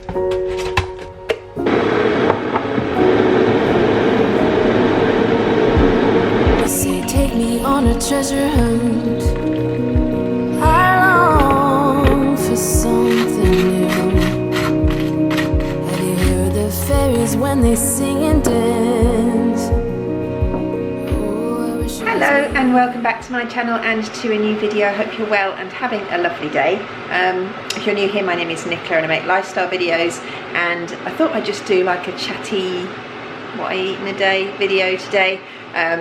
On a treasure hunt, I long for something new. Have you heard the fairies when they sing and dance? Hello and welcome back to my channel and to a new video. I hope you're well and having a lovely day. If you're new here, my name is Nicola and I make lifestyle videos, and I thought I'd just do like a chatty what I eat in a day video today. I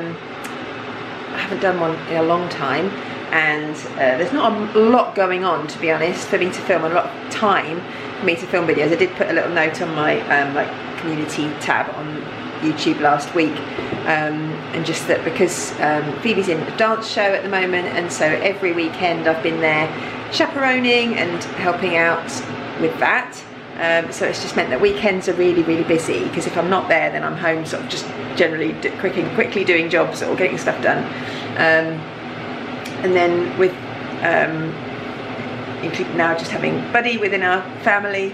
haven't done one in a long time, and there's not a lot going on, to be honest, for me to film, a lot of time for me to film videos. I did put a little note on my like community tab on YouTube last week, and just that because Phoebe's in a dance show at the moment, and so every weekend I've been there chaperoning and helping out with that. So it's just meant that weekends are really busy, because if I'm not there, then I'm home sort of just generally quickly doing jobs or getting stuff done. And then with now just having Buddy within our family,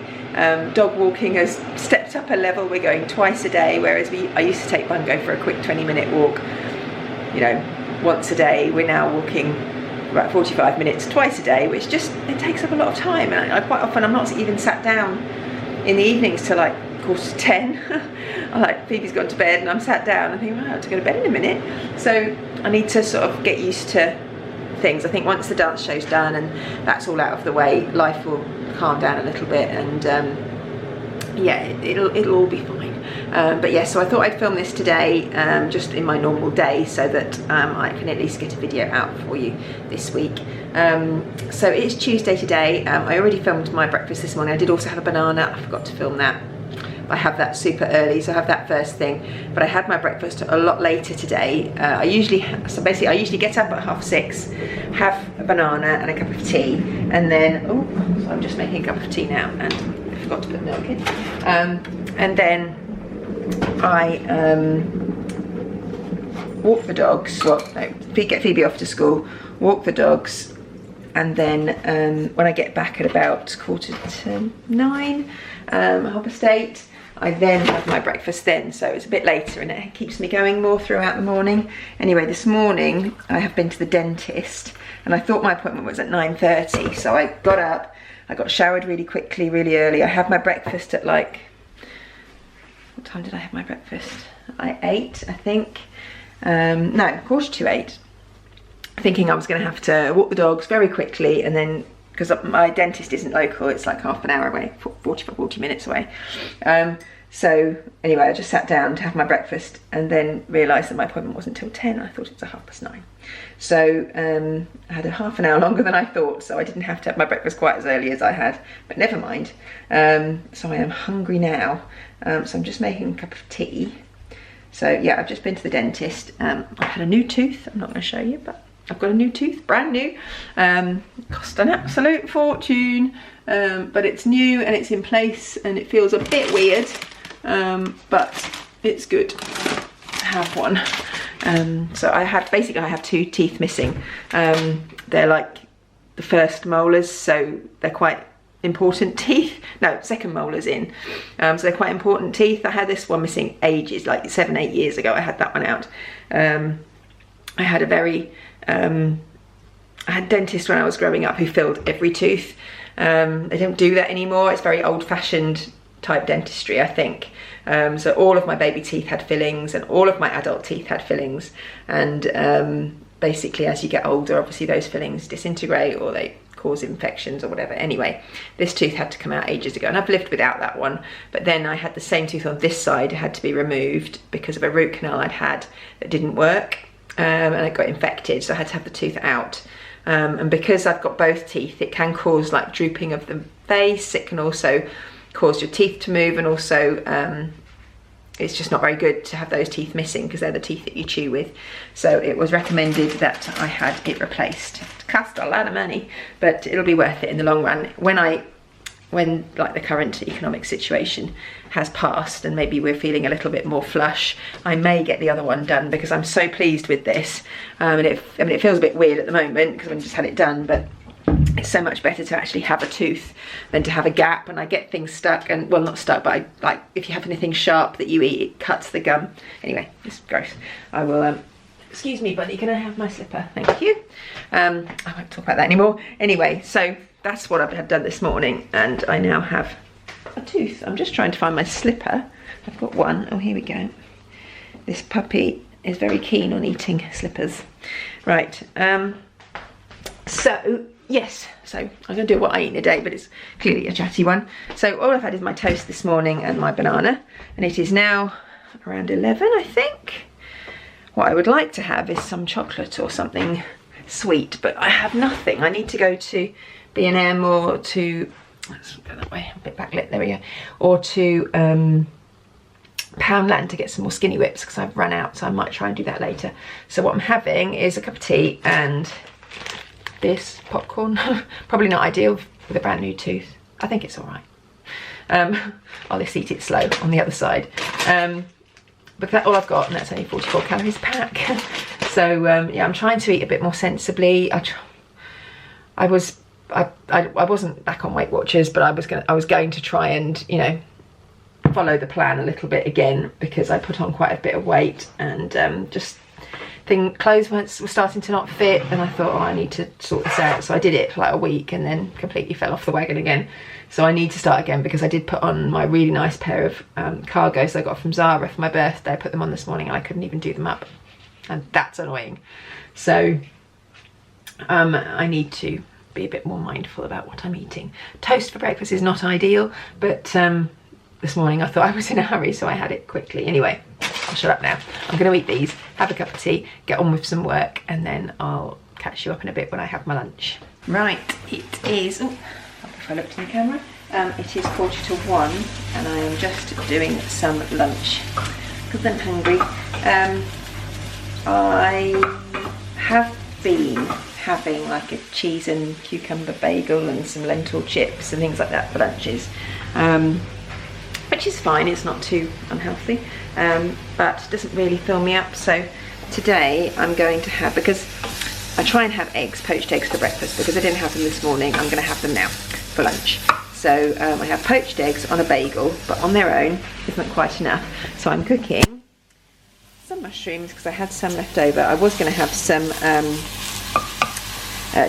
dog walking has stepped up a level. We're going twice a day, whereas I used to take Bungo for a quick 20-minute walk, you know, once a day. We're now walking about 45 minutes twice a day, which just, it takes up a lot of time, and I quite often I'm not even sat down in the evenings till like 10:15. I like, Phoebe's gone to bed and I'm sat down and think, well, I have to go to bed in a minute. So I need to sort of get used to things. I think once the dance show's done and that's all out of the way, life will calm down a little bit, and yeah, it'll all be fine. But yeah, so I thought I'd film this today, just in my normal day, so that I can at least get a video out for you this week. So it's Tuesday today. I already filmed my breakfast this morning. I did also have a banana. I forgot to film that. I have that super early, so I have that first thing. But I had my breakfast a lot later today. I usually get up at 6:30, have a banana and a cup of tea, and then so I'm just making a cup of tea now, and I forgot to put milk in. And then I walk the dogs. Well, no, get Phoebe off to school, walk the dogs, and then when I get back at about 8:45, 8:30, I then have my breakfast then, so it's a bit later and it keeps me going more throughout the morning. Anyway, this morning I have been to the dentist, and I thought my appointment was at 9:30, so I got up, I got showered really quickly, really early. I had my breakfast at like, what time did I have my breakfast? At 8, I think. No, 7:45, thinking I was going to have to walk the dogs very quickly, and then, because my dentist isn't local, it's like half an hour away, 40 minutes away. So anyway, I just sat down to have my breakfast and then realised that my appointment wasn't till 10. I thought it was 9:30. So I had a half an hour longer than I thought, so I didn't have to have my breakfast quite as early as I had, but never mind. So I am hungry now, so I'm just making a cup of tea. So yeah, I've just been to the dentist. I've had a new tooth. I'm not going to show you, but I've got a new tooth, brand new. Cost an absolute fortune, but it's new and it's in place, and it feels a bit weird, but it's good to have one. So I have 2 teeth missing. They're like the first molars, so they're quite important teeth. No, second molars in. So they're quite important teeth. I had this one missing ages, like 7-8 years ago. I had that one out. I had a very I had a dentist when I was growing up who filled every tooth. They don't do that anymore. It's very old-fashioned type dentistry, I think. So all of my baby teeth had fillings, and all of my adult teeth had fillings, and basically as you get older, obviously those fillings disintegrate or they cause infections or whatever. Anyway, this tooth had to come out ages ago, and I've lived without that one. But then I had the same tooth on this side, it had to be removed because of a root canal I'd had that didn't work, and it got infected, so I had to have the tooth out. And because I've got both teeth, it can cause like drooping of the face. It can also cause your teeth to move, and also it's just not very good to have those teeth missing because they're the teeth that you chew with. So it was recommended that I had it replaced. It cost a lot of money, but it'll be worth it in the long run. When like the current economic situation has passed and maybe we're feeling a little bit more flush, I may get the other one done because I'm so pleased with this. And it feels a bit weird at the moment because I've just had it done, but it's so much better to actually have a tooth than to have a gap, and I get things stuck, and well, not stuck, but like if you have anything sharp that you eat, it cuts the gum. Anyway, it's gross. I will excuse me buddy, can I have my slipper? Thank you. I won't talk about that anymore. Anyway, so that's what I've done this morning, and I now have a tooth. I'm just trying to find my slipper. I've got one. Oh, here we go. This puppy is very keen on eating slippers. Right, so yes, so I'm going to do what I eat in a day, but it's clearly a chatty one. So all I've had is my toast this morning and my banana, and it is now around 11, I think. What I would like to have is some chocolate or something sweet, but I have nothing. I need to go to B&M or to, let's go that way, a bit backlit, there we go, or to Poundland to get some more Skinny Whips because I've run out, so I might try and do that later. So what I'm having is a cup of tea and this popcorn. Probably not ideal with a brand new tooth. I think it's all right. I'll just eat it slow on the other side. But that's all I've got, and that's only 44 calories a pack. So yeah, I'm trying to eat a bit more sensibly. I wasn't back on Weight Watchers, but I was going to try and, you know, follow the plan a little bit again, because I put on quite a bit of weight, and clothes were starting to not fit, and I thought, oh, I need to sort this out. So I did it for like a week and then completely fell off the wagon again. So I need to start again, because I did put on my really nice pair of cargos I got from Zara for my birthday. I put them on this morning and I couldn't even do them up, and that's annoying. So I need to be a bit more mindful about what I'm eating. Toast for breakfast is not ideal, but this morning I thought I was in a hurry, so I had it quickly. Anyway, I'll shut up now. I'm going to eat these, have a cup of tea, get on with some work, and then I'll catch you up in a bit when I have my lunch. Right, it is, oh, if I looked in the camera, it is 1:45, and I am just doing some lunch because I'm hungry. I have been having like a cheese and cucumber bagel and some lentil chips and things like that for lunches. Which is fine, it's not too unhealthy, but doesn't really fill me up. So today I'm going to have, because I try and have eggs, poached eggs for breakfast, because I didn't have them this morning, I'm going to have them now for lunch. So I have poached eggs on a bagel, but on their own isn't quite enough. So I'm cooking some mushrooms, because I had some left over. I was going to have some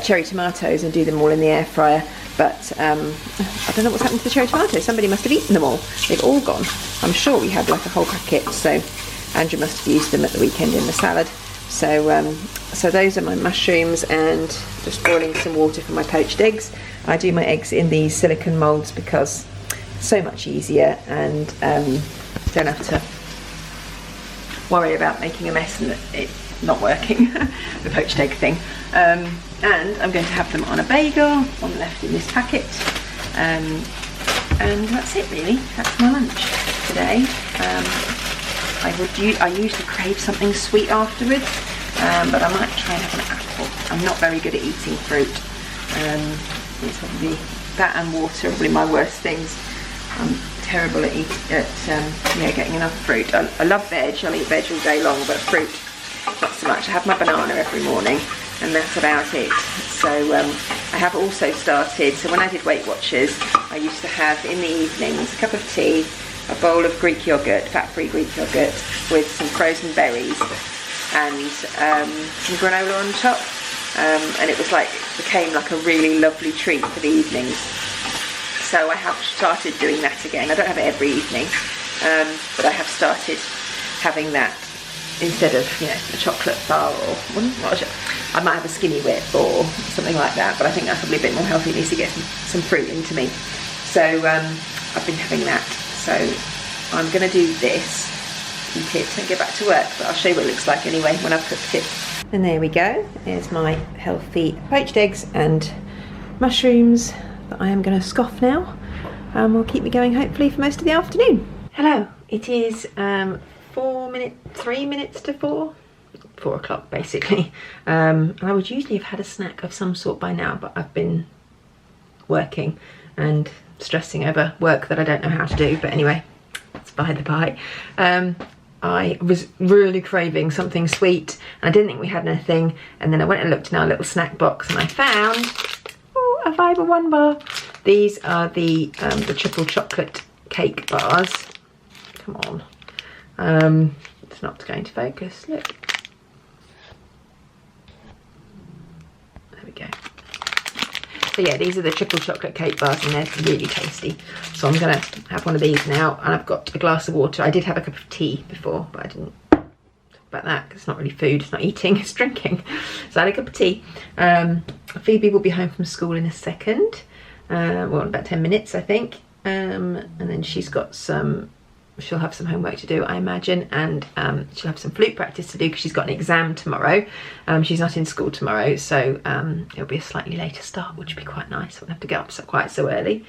cherry tomatoes and do them all in the air fryer, but I don't know what's happened to the cherry tomatoes. Somebody must have eaten them all. They've all gone. I'm sure we had like a whole packet, so Andrew must have used them at the weekend in the salad. So so those are my mushrooms, and just boiling some water for my poached eggs. I do my eggs in these silicone moulds because it's so much easier, and don't have to worry about making a mess and it not working, the poached egg thing. And I'm going to have them on a bagel, one left in this packet, and that's it really. That's my lunch today. I usually crave something sweet afterwards, but I might try and have an apple. I'm not very good at eating fruit. It's probably that and water are probably my worst things. I'm terrible at getting enough fruit. I love veg. I'll eat veg all day long, but fruit not so much. I have my banana every morning, and that's about it. So I have also started, so when I did Weight Watchers, I used to have in the evenings a cup of tea, a bowl of Greek yogurt, fat-free Greek yogurt, with some frozen berries and some granola on top, and it became like a really lovely treat for the evenings. So I have started doing that again. I don't have it every evening, but I have started having that instead of, you know, a chocolate bar, or I might have a Skinny Whip or something like that, but I think that's probably a bit more healthy. It needs to get some fruit into me. So I've been having that. So I'm going to do this, eat it and get back to work, but I'll show you what it looks like anyway when I've cooked it. And there we go. Here's my healthy poached eggs and mushrooms that I am going to scoff now, and will keep me going hopefully for most of the afternoon. Hello, it is 3 minutes to 4 o'clock basically. I would usually have had a snack of some sort by now, but I've been working and stressing over work that I don't know how to do, but anyway, that's by the by. I was really craving something sweet, and I didn't think we had anything, and then I went and looked in our little snack box, and I found Oh, a fibre one bar. These are the triple chocolate cake bars. Come on. It's not going to focus. Look. There we go. So yeah, these are the triple chocolate cake bars and they're really tasty. So I'm gonna have one of these now, and I've got a glass of water. I did have a cup of tea before, but I didn't talk about that because it's not really food, it's not eating, it's drinking. So I had a cup of tea. Phoebe will be home from school in a second. Well, in about 10 minutes, I think. And then she'll have some homework to do, I imagine, and she'll have some flute practice to do because she's got an exam tomorrow. She's not in school tomorrow, so it'll be a slightly later start, which will be quite nice. I won't have to get up quite so early.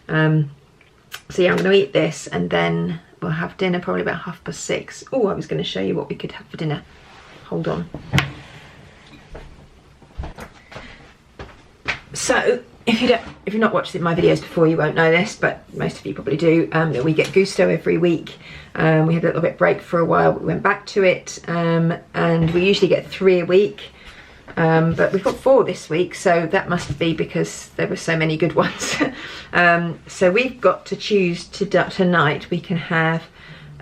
So yeah, I'm going to eat this and then we'll have dinner probably about 6:30. Oh, I was going to show you what we could have for dinner. Hold on. So if you've not watched my videos before, you won't know this, but most of you probably do. That we get Gusto every week. We had a little bit break for a while, but we went back to it, and we usually get 3 a week. But we've got 4 this week, so that must be because there were so many good ones. So we've got to choose tonight. We can have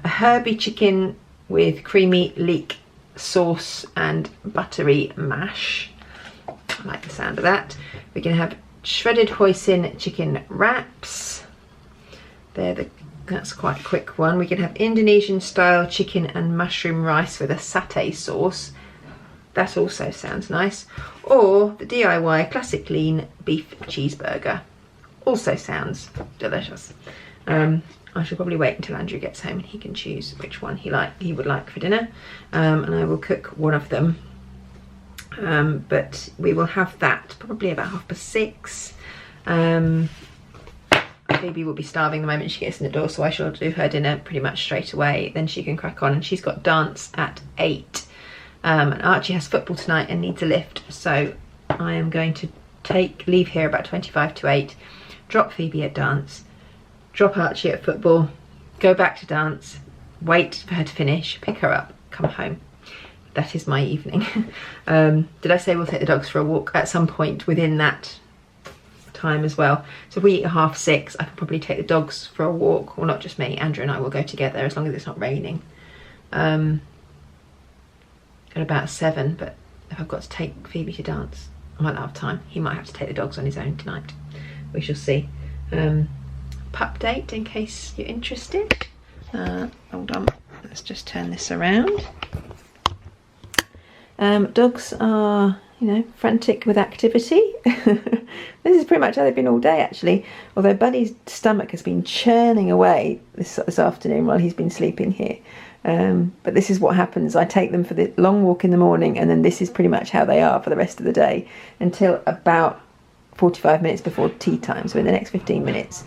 a herby chicken with creamy leek sauce and buttery mash. I like the sound of that. We can have shredded hoisin chicken wraps. That's quite a quick one. We can have Indonesian style chicken and mushroom rice with a satay sauce. That also sounds nice. Or the DIY classic lean beef cheeseburger. Also sounds delicious. I should probably wait until Andrew gets home and he can choose which one he would like for dinner. And I will cook one of them. But we will have that probably about 6:30. Phoebe will be starving the moment she gets in the door, so I shall do her dinner pretty much straight away. Then she can crack on, and she's got dance at 8. And Archie has football tonight and needs a lift, so I am going to leave here about 8:25, drop Phoebe at dance, drop Archie at football, go back to dance, wait for her to finish, pick her up, come home. That is my evening. Did I say we'll take the dogs for a walk at some point within that time as well? So if we eat at 6:30, I can probably take the dogs for a walk. Well, not just me, Andrew and I will go together as long as it's not raining. At about 7, but if I've got to take Phoebe to dance, I might not have time. He might have to take the dogs on his own tonight. We shall see. Pup date, in case you're interested. Hold on, let's just turn this around. Dogs are, frantic with activity. This is pretty much how they've been all day, actually. Although Buddy's stomach has been churning away this afternoon while he's been sleeping here. But this is what happens. I take them for the long walk in the morning, and then this is pretty much how they are for the rest of the day until about 45 minutes before tea time. So in the next 15 minutes,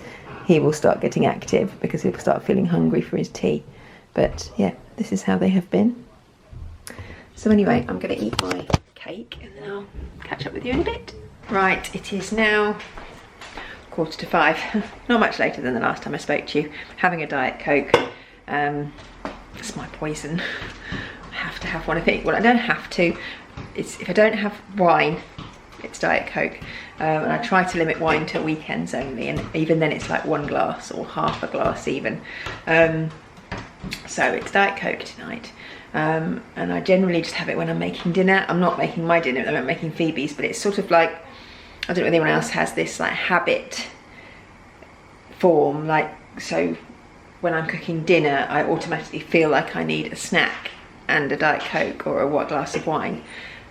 he will start getting active because he'll start feeling hungry for his tea. But yeah, this is how they have been. So anyway, I'm going to eat my cake and then I'll catch up with you in a bit. Right, it is now 4:45. Not much later than the last time I spoke to you. Having a Diet Coke. It's my poison. I have to have one, I think. Well, I don't have to. If I don't have wine, it's Diet Coke. And I try to limit wine to weekends only, and even then it's like 1 glass or half a glass even. So it's Diet Coke tonight. And I generally just have it when I'm making dinner. I'm not making my dinner, I'm making Phoebe's, but it's sort of like, I don't know if anyone else has this like habit form, like, so when I'm cooking dinner, I automatically feel like I need a snack and a Diet Coke or a glass of wine.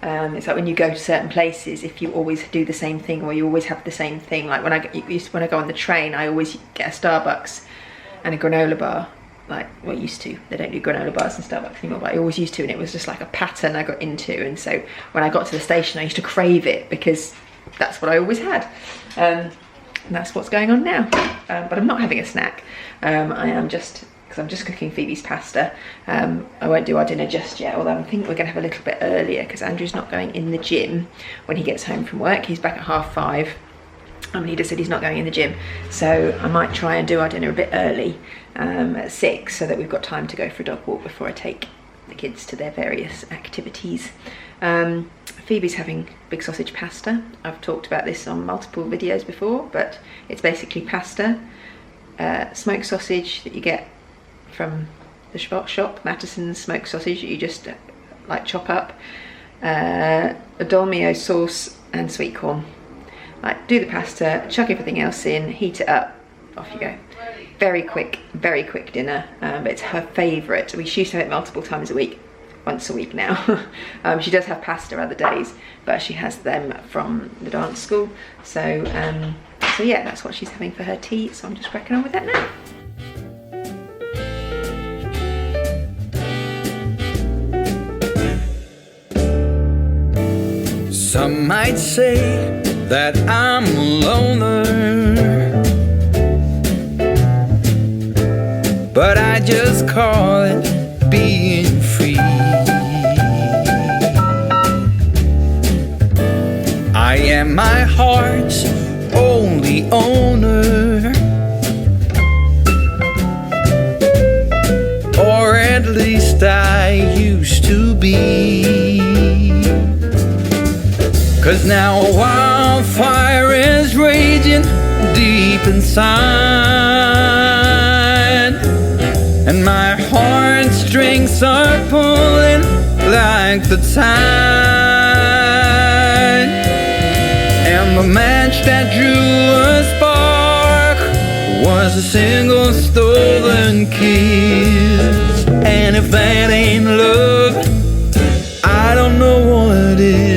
It's like when you go to certain places, if you always do the same thing or you always have the same thing, like when I go on the train, I always get a Starbucks and a granola bar. Like, well, used to. They don't do granola bars in Starbucks anymore, but I always used to, and it was just like a pattern I got into. And so when I got to the station, I used to crave it because that's what I always had. And that's what's going on now. But I'm not having a snack. I am just, because I'm just cooking Phoebe's pasta. I won't do our dinner just yet, although I think we're going to have a little bit earlier because Andrew's not going in the gym when he gets home from work. He's back at 5:30. He just said he's not going in the gym, so I might try and do our dinner a bit early at 6 so that we've got time to go for a dog walk before I take the kids to their various activities. Phoebe's having big sausage pasta. I've talked about this on multiple videos before, but it's basically pasta, smoked sausage that you get from the shop, Mattison's smoked sausage that you just like chop up, a dolmio sauce and sweet corn. Like, do the pasta, chuck everything else in, heat it up, off you go. Very quick dinner, but it's her favourite. We used to have it multiple times a week, once a week now. She does have pasta other days, but she has them from the dance school. So yeah, that's what she's having for her tea, so I'm just cracking on with that now. Some might say that I'm a loner, but I just call it being free. I am my heart's only owner, or at least I used to be. 'Cause now a wildfire is raging deep inside, and my heartstrings are pulling like the tide. And the match that drew a spark was a single stolen kiss. And if that ain't love, I don't know what is.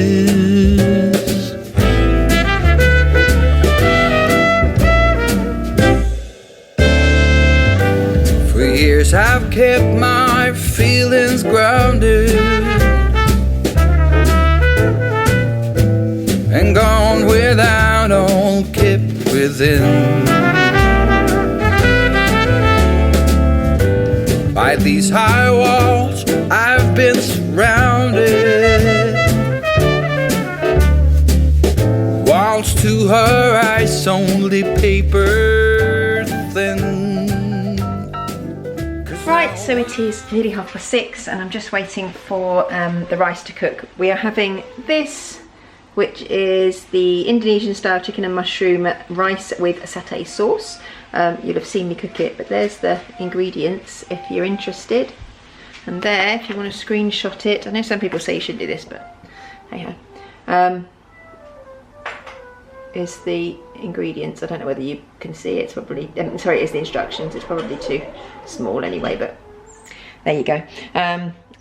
For years I've kept my feelings grounded and gone without, all kept within. By these high walls I've been surrounded, walls to her eyes only paper thin. Right, so it is nearly 6:30 and I'm just waiting for the rice to cook. We are having this, which is the Indonesian style chicken and mushroom rice with a satay sauce. You'll have seen me cook it, but there's the ingredients if you're interested. And there, if you want to screenshot it, I know some people say you shouldn't do this, but hey ho. Is the ingredients. I don't know whether you can see it. It's probably, sorry, it is the instructions. It's probably too small anyway, but there you go.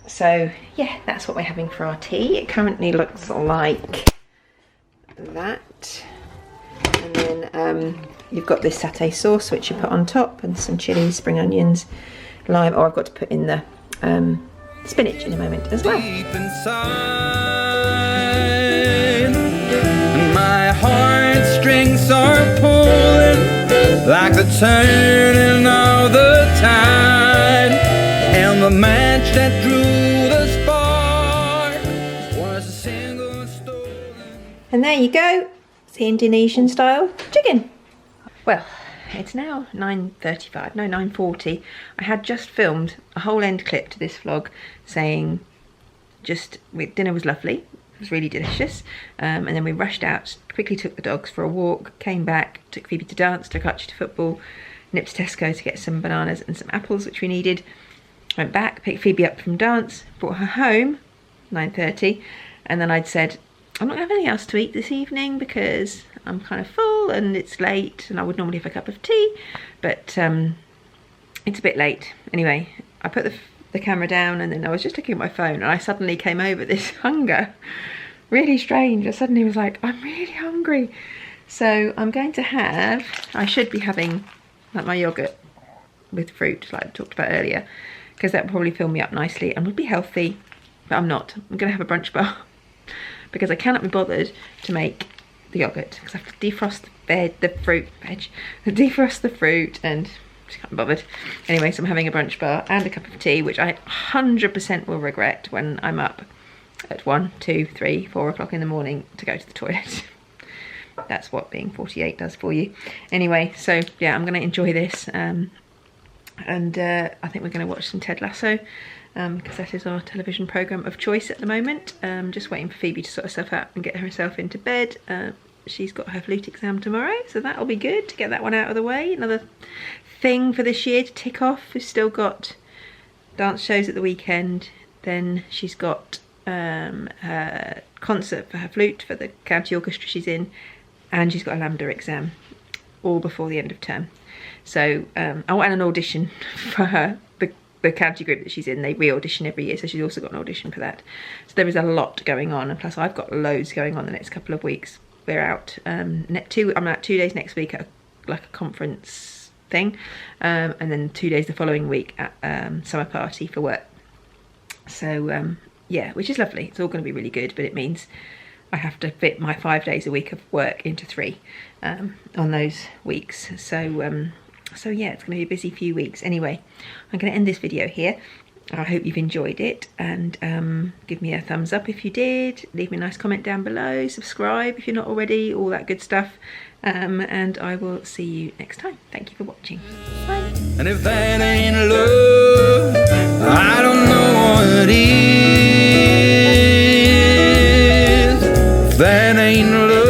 So yeah, that's what we're having for our tea. It currently looks like that. And then you've got this satay sauce which you put on top, and some chilli, spring onions, lime. Oh, I've got to put in the spinach in a moment as well. Deep inside, my heartstrings are pulling like the turning of the tide, and the match that drew the spark was a single stolen. And there you go. It's the Indonesian style chicken. Well, it's now 9:35, no, 9:40. I had just filmed a whole end clip to this vlog saying dinner was lovely, it was really delicious, and then we rushed out, quickly took the dogs for a walk, came back, took Phoebe to dance, took Archie to football, nipped to Tesco to get some bananas and some apples which we needed, went back, picked Phoebe up from dance, brought her home, 9:30, and then I'd said, I'm not going to have anything else to eat this evening because I'm kind of full and it's late, and I would normally have a cup of tea, but it's a bit late. Anyway, I put the camera down, and then I was just looking at my phone, and I suddenly came over this hunger. Really strange. I suddenly was like, I'm really hungry. So I'm going to have, I should be having like my yogurt with fruit like I talked about earlier, because that would probably fill me up nicely and would be healthy, but I'm not. I'm going to have a brunch bar because I cannot be bothered to make the yogurt because I have to defrost defrost the fruit, and just can't be bothered. Anyway, so I'm having a brunch bar and a cup of tea, which I 100% will regret when I'm up at 1, 2, 3, 4 o'clock in the morning to go to the toilet. That's what being 48 does for you. Anyway, so yeah, I'm going to enjoy this, and I think we're going to watch some Ted Lasso, because that is our television programme of choice at the moment. Just waiting for Phoebe to sort herself out and get herself into bed. She's got her flute exam tomorrow, so that'll be good to get that one out of the way. Another thing for this year to tick off. We've still got dance shows at the weekend, then she's got her concert for her flute for the county orchestra she's in, and she's got a Lambda exam, all before the end of term. So I want an audition for her, the county group that she's in. They re-audition every year, so she's also got an audition for that. So there is a lot going on, and plus I've got loads going on the next couple of weeks. We're out I'm out 2 days next week at a conference thing, and then 2 days the following week at summer party for work. So yeah, which is lovely. It's all going to be really good, but it means I have to fit my 5 days a week of work into 3 on those weeks. So yeah, it's going to be a busy few weeks. Anyway, I'm going to end this video here. I hope you've enjoyed it, and give me a thumbs up if you did. Leave me a nice comment down below. Subscribe if you're not already. All that good stuff. And I will see you next time. Thank you for watching. Bye. And if that ain't love, I don't know what is. If that ain't love.